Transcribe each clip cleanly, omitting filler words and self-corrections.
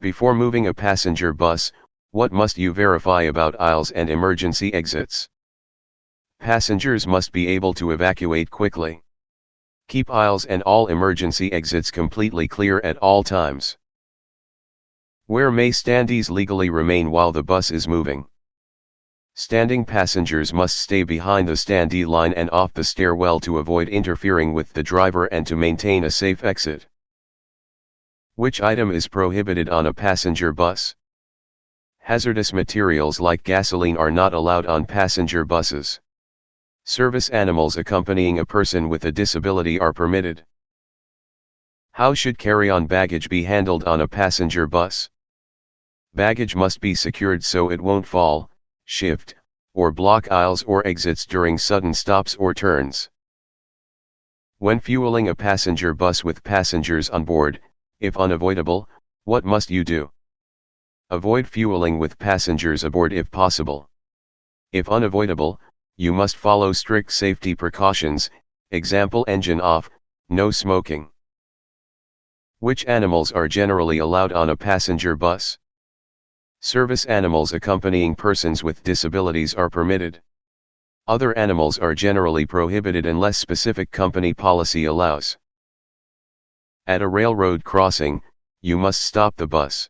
Before moving a passenger bus, what must you verify about aisles and emergency exits? Passengers must be able to evacuate quickly. Keep aisles and all emergency exits completely clear at all times. Where may standees legally remain while the bus is moving? Standing passengers must stay behind the standee line and off the stairwell to avoid interfering with the driver and to maintain a safe exit. Which item is prohibited on a passenger bus? Hazardous materials like gasoline are not allowed on passenger buses. Service animals accompanying a person with a disability are permitted. How should carry-on baggage be handled on a passenger bus? Baggage must be secured so it won't fall, shift, or block aisles or exits during sudden stops or turns. When fueling a passenger bus with passengers on board, if unavoidable, what must you do? Avoid fueling with passengers aboard if possible. If unavoidable, you must follow strict safety precautions, example engine off, no smoking. Which animals are generally allowed on a passenger bus? Service animals accompanying persons with disabilities are permitted. Other animals are generally prohibited unless specific company policy allows. At a railroad crossing, you must stop the bus.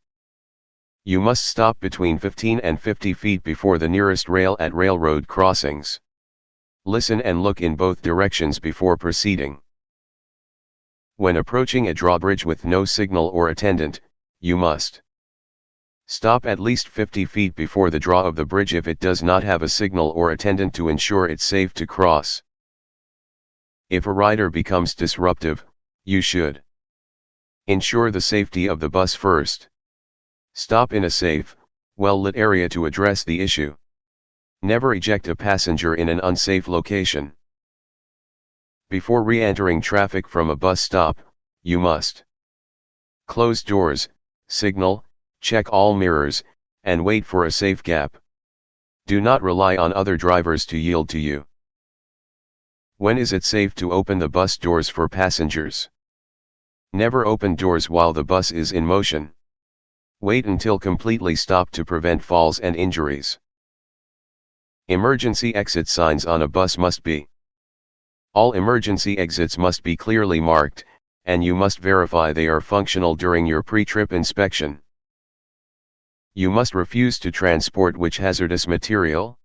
You must stop between 15 and 50 feet before the nearest rail at railroad crossings. Listen and look in both directions before proceeding. When approaching a drawbridge with no signal or attendant, you must stop at least 50 feet before the draw of the bridge if it does not have a signal or attendant to ensure it's safe to cross. If a rider becomes disruptive, you should ensure the safety of the bus first. Stop in a safe, well-lit area to address the issue. Never eject a passenger in an unsafe location. Before re-entering traffic from a bus stop, you must close doors, signal, check all mirrors, and wait for a safe gap. Do not rely on other drivers to yield to you. When is it safe to open the bus doors for passengers? Never open doors while the bus is in motion. Wait until completely stopped to prevent falls and injuries. Emergency exit signs on a bus must be. All emergency exits must be clearly marked, and you must verify they are functional during your pre-trip inspection. You must refuse to transport which hazardous material?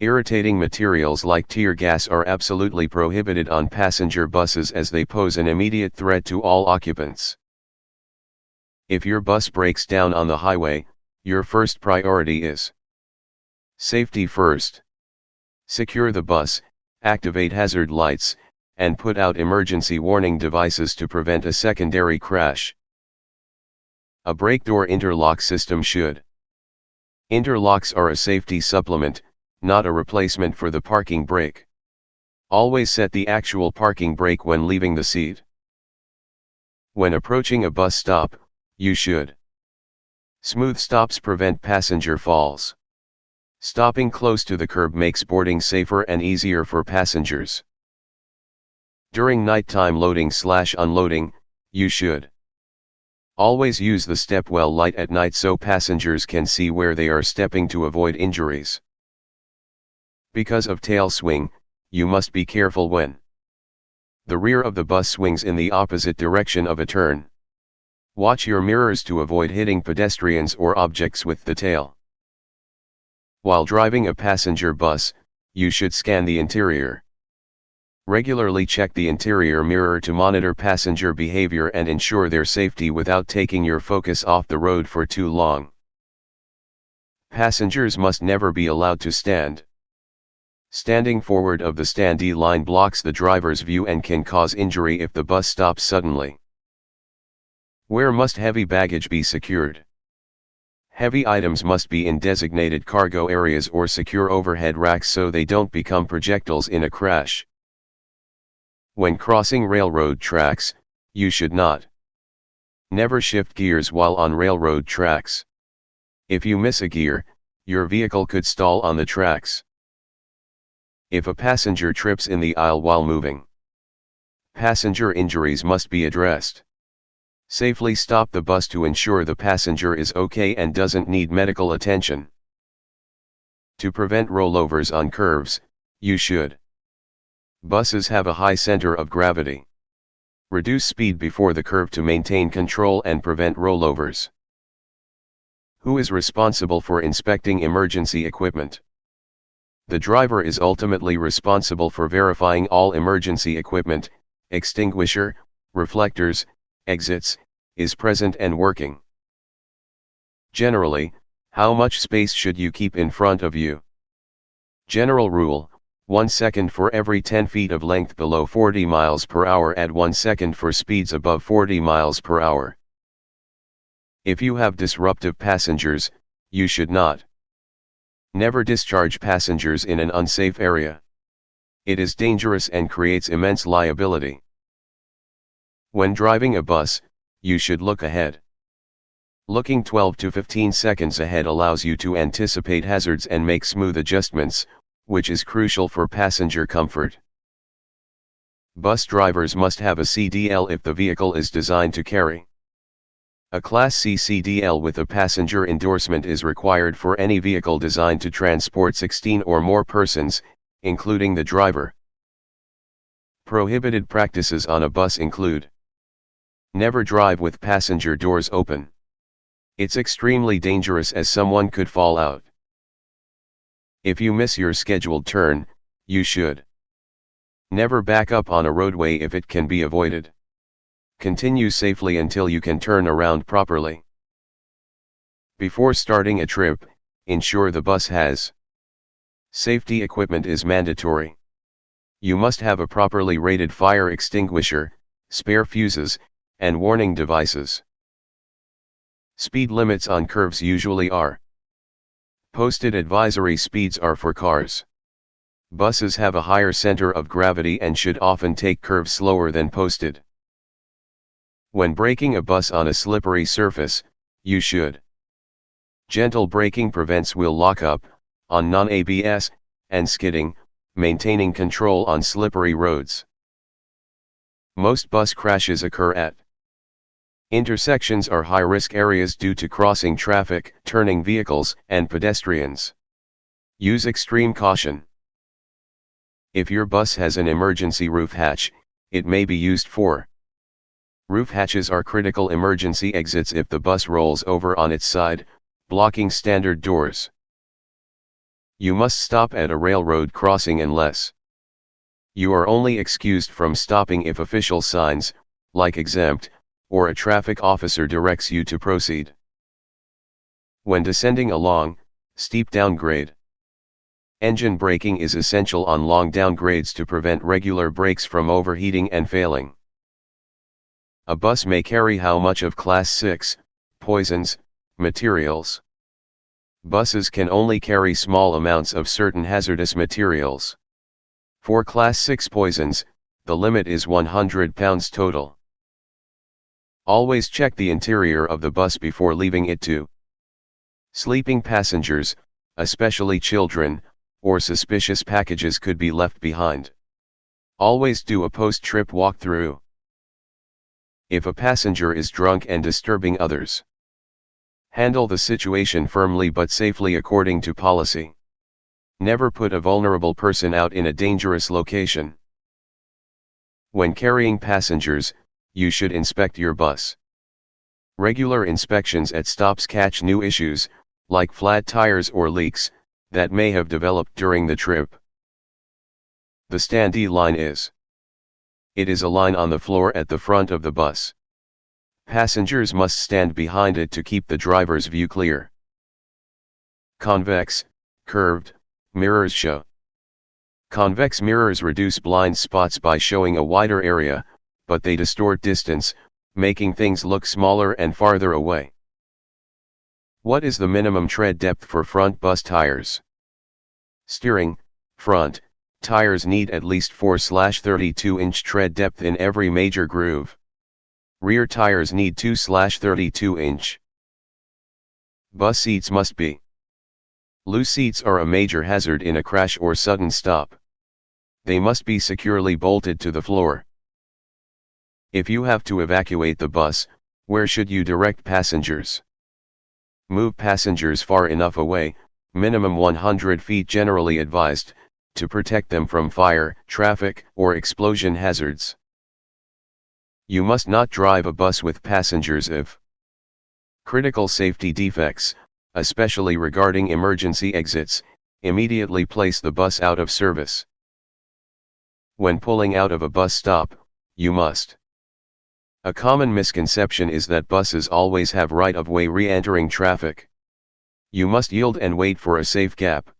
Irritating materials like tear gas are absolutely prohibited on passenger buses as they pose an immediate threat to all occupants. If your bus breaks down on the highway, your first priority is safety first. Secure the bus, activate hazard lights, and put out emergency warning devices to prevent a secondary crash. A brake door interlock system should. Interlocks are a safety supplement, not a replacement for the parking brake. Always set the actual parking brake when leaving the seat. When approaching a bus stop, you should. Smooth stops prevent passenger falls. Stopping close to the curb makes boarding safer and easier for passengers. During nighttime loading/unloading, you should always use the step-well light at night so passengers can see where they are stepping to avoid injuries. Because of tail swing, you must be careful when the rear of the bus swings in the opposite direction of a turn. Watch your mirrors to avoid hitting pedestrians or objects with the tail. While driving a passenger bus, you should scan the interior. Regularly check the interior mirror to monitor passenger behavior and ensure their safety without taking your focus off the road for too long. Passengers must never be allowed to stand. Standing forward of the standee line blocks the driver's view and can cause injury if the bus stops suddenly. Where must heavy baggage be secured? Heavy items must be in designated cargo areas or secure overhead racks so they don't become projectiles in a crash. When crossing railroad tracks, you should not. Never shift gears while on railroad tracks. If you miss a gear, your vehicle could stall on the tracks. If a passenger trips in the aisle while moving, passenger injuries must be addressed. Safely stop the bus to ensure the passenger is okay and doesn't need medical attention. To prevent rollovers on curves, you should. Buses have a high center of gravity. Reduce speed before the curve to maintain control and prevent rollovers. Who is responsible for inspecting emergency equipment? The driver is ultimately responsible for verifying all emergency equipment, extinguisher, reflectors, exits, is present and working. Generally, how much space should you keep in front of you? General rule: 1 second for every 10 feet of length below 40 miles per hour at 1 second for speeds above 40 miles per hour. If you have disruptive passengers, you should not. Never discharge passengers in an unsafe area. It is dangerous and creates immense liability. When driving a bus, you should look ahead. Looking 12 to 15 seconds ahead allows you to anticipate hazards and make smooth adjustments, which is crucial for passenger comfort. Bus drivers must have a CDL if the vehicle is designed to carry. A Class C CDL with a passenger endorsement is required for any vehicle designed to transport 16 or more persons, including the driver. Prohibited practices on a bus include: never drive with passenger doors open. It's extremely dangerous as someone could fall out. If you miss your scheduled turn, you should never back up on a roadway if it can be avoided. Continue safely until you can turn around properly. Before starting a trip, ensure the bus has safety equipment is mandatory. You must have a properly rated fire extinguisher, spare fuses, and warning devices. Speed limits on curves usually are posted. Advisory speeds are for cars. Buses have a higher center of gravity and should often take curves slower than posted. When braking a bus on a slippery surface, you should. Gentle braking prevents wheel lockup on non-ABS, and skidding, maintaining control on slippery roads. Most bus crashes occur at intersections are high-risk areas due to crossing traffic, turning vehicles, and pedestrians. Use extreme caution. If your bus has an emergency roof hatch, it may be used for. Roof hatches are critical emergency exits if the bus rolls over on its side, blocking standard doors. You must stop at a railroad crossing unless you are only excused from stopping if official signs, like exempt, or a traffic officer directs you to proceed. When descending a long, steep downgrade, engine braking is essential on long downgrades to prevent regular brakes from overheating and failing. A bus may carry how much of Class 6 poisons materials? Buses can only carry small amounts of certain hazardous materials. For Class 6 poisons, the limit is 100 pounds total. Always check the interior of the bus before leaving it to. Sleeping passengers, especially children, or suspicious packages could be left behind. Always do a post-trip walkthrough. If a passenger is drunk and disturbing others, handle the situation firmly but safely according to policy. Never put a vulnerable person out in a dangerous location. When carrying passengers, you should inspect your bus. Regular inspections at stops catch new issues, like flat tires or leaks, that may have developed during the trip. The standee line is. It is a line on the floor at the front of the bus. Passengers must stand behind it to keep the driver's view clear. Convex, curved, mirrors show. Convex mirrors reduce blind spots by showing a wider area, but they distort distance, making things look smaller and farther away. What is the minimum tread depth for front bus tires? Steering, front, tires need at least 4/32-inch tread depth in every major groove. Rear tires need 2/32-inch. Bus seats must be. Loose seats are a major hazard in a crash or sudden stop. They must be securely bolted to the floor. If you have to evacuate the bus, Where should you direct passengers? Move passengers far enough away, minimum 100 feet generally advised, to protect them from fire, traffic, or explosion hazards. You must not drive a bus with passengers if critical safety defects, especially regarding emergency exits, immediately place the bus out of service. When pulling out of a bus stop, you must. A common misconception is that buses always have right-of-way re-entering traffic. You must yield and wait for a safe gap.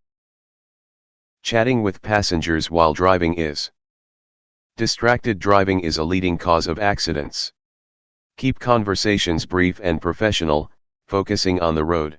Chatting with passengers while driving is. Distracted driving is a leading cause of accidents. Keep conversations brief and professional, focusing on the road.